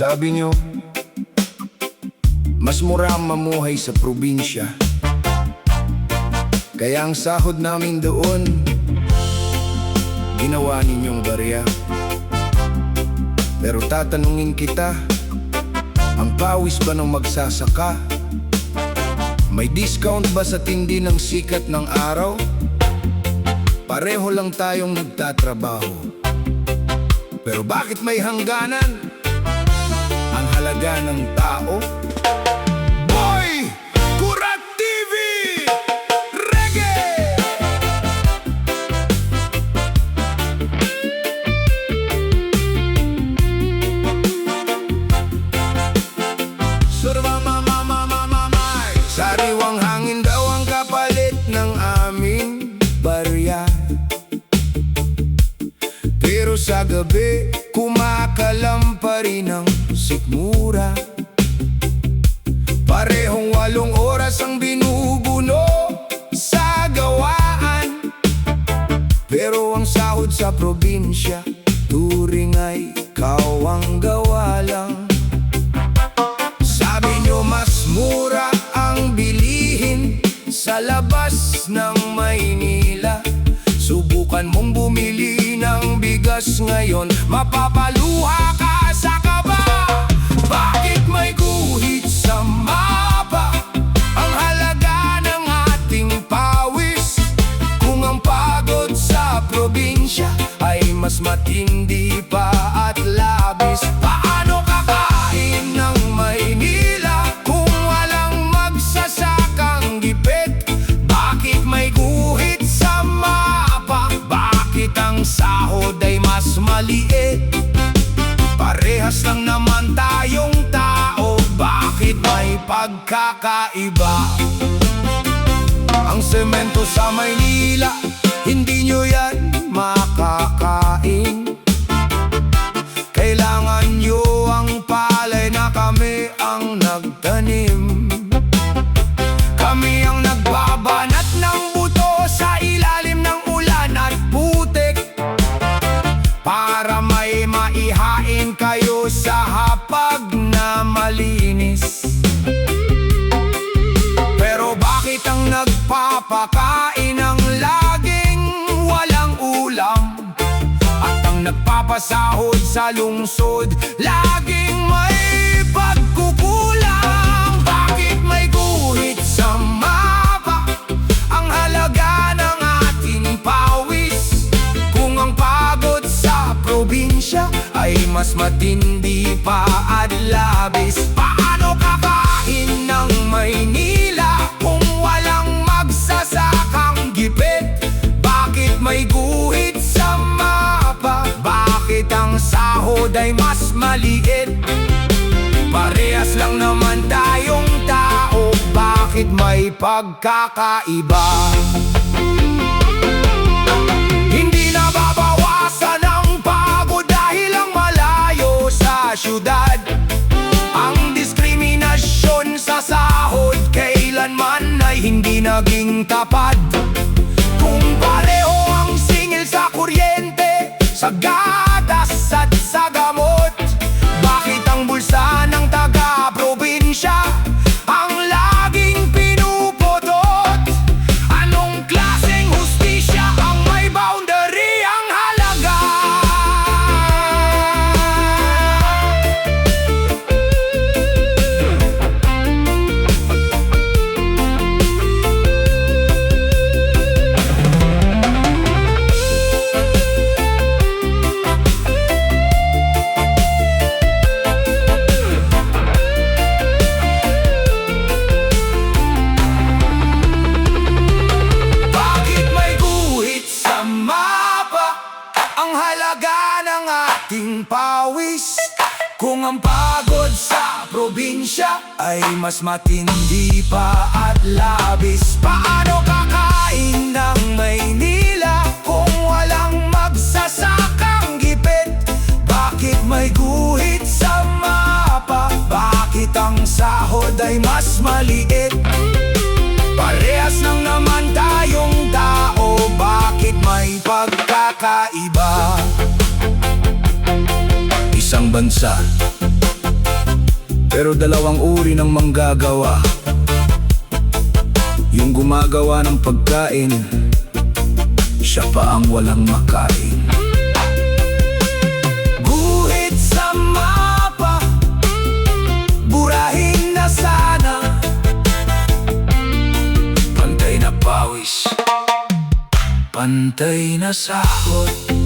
Sabi nyo, mas mura ang mamuhay sa probinsya, kaya ang sahod namin doon ginawa ninyong barya. Pero tatanungin kita, ang pawis ba ng magsasaka? May discount ba sa tindi ng sikat ng araw? Pareho lang tayong nagtatrabaho, pero bakit may hangganan ang halaga ng tao? Boy! Kurat TV! Reggae! Surma mamamamamamay, sariwang hangin daw ang kapalit ng aming barya. Pero sa gabi, kumakalam pa rin ang sikmura. Parehong 8 oras ang binubuno sa gawaan, pero ang sahod sa probinsya, turing ay kawang gawa lang. Sabi nyo mas mura ang bilihin sa labas ng Maynila. Subukan mong bumili ng bigas ngayon, mapapaluha ka sa kaba. Bakit may guhit sa mapa ang halaga ng ating pawis, kung ang pagod sa probinsya ay mas matindi pa at labis? Paano kakain ng Maynila kung walang magsasakang gipit? Bakit may guhit sa mapa? Bakit ang sahod ay mas maliit? Parehas lang naman tayong tao, bakit may pagkakaiba? Ang semento sa Maynila, hindi nyo yan makakain. Kailangan nyo ang palay na kami ang nagtanim. Kami ang nagbabanat ng buto sa ilalim ng ulan at putik, para may maihain kayo sa hapag na malinis. Pero bakit ang nagpapakain ng laging walang ulam, at ang nagpapasahod sa lungsod laging may pagkukulang? Bakit may guhit sa mapa ang halaga ng ating pawis, kung ang pagod sa probinsya ay mas matindi pa at labis? Paano kakain ng Maynila kung walang magsasakang gipit? Bakit may guhit sa mapa? Bakit ang sahod ay mas maliit? Parehas lang naman tayong tao, bakit may pagkakaiba? Hindi nababawasan ang pagod dahil ang malayo sa syudad. Ang diskriminasyon sa sahod kailanman ay hindi naging tapat. Kung pareho ang singil sa kuryente, sa gatas at sa gamot, bakit ang bulsa ng taga-probinsya ang laging pinuputot? Anong klaseng hustisya ang may boundary ang halaga? Bakit may guhit sa mapa ang halaga ng ating pawis, kung ang pagod sa probinsya ay mas matindi pa at labis? Paano kakain ng Maynila kung walang magsasakang gipit? Bakit may guhit sa mapa? Bakit ang sahod ay mas maliit? Parehas lang naman tayong tao, bakit may pagkakaiba? Isang bansa, Pero dalawang uri ng manggagawa, yung gumagawa ng pagkain, siya pa ang walang makain. Guhit sa mapa, burahin na sana, pantay na pawis, pantay na sahod.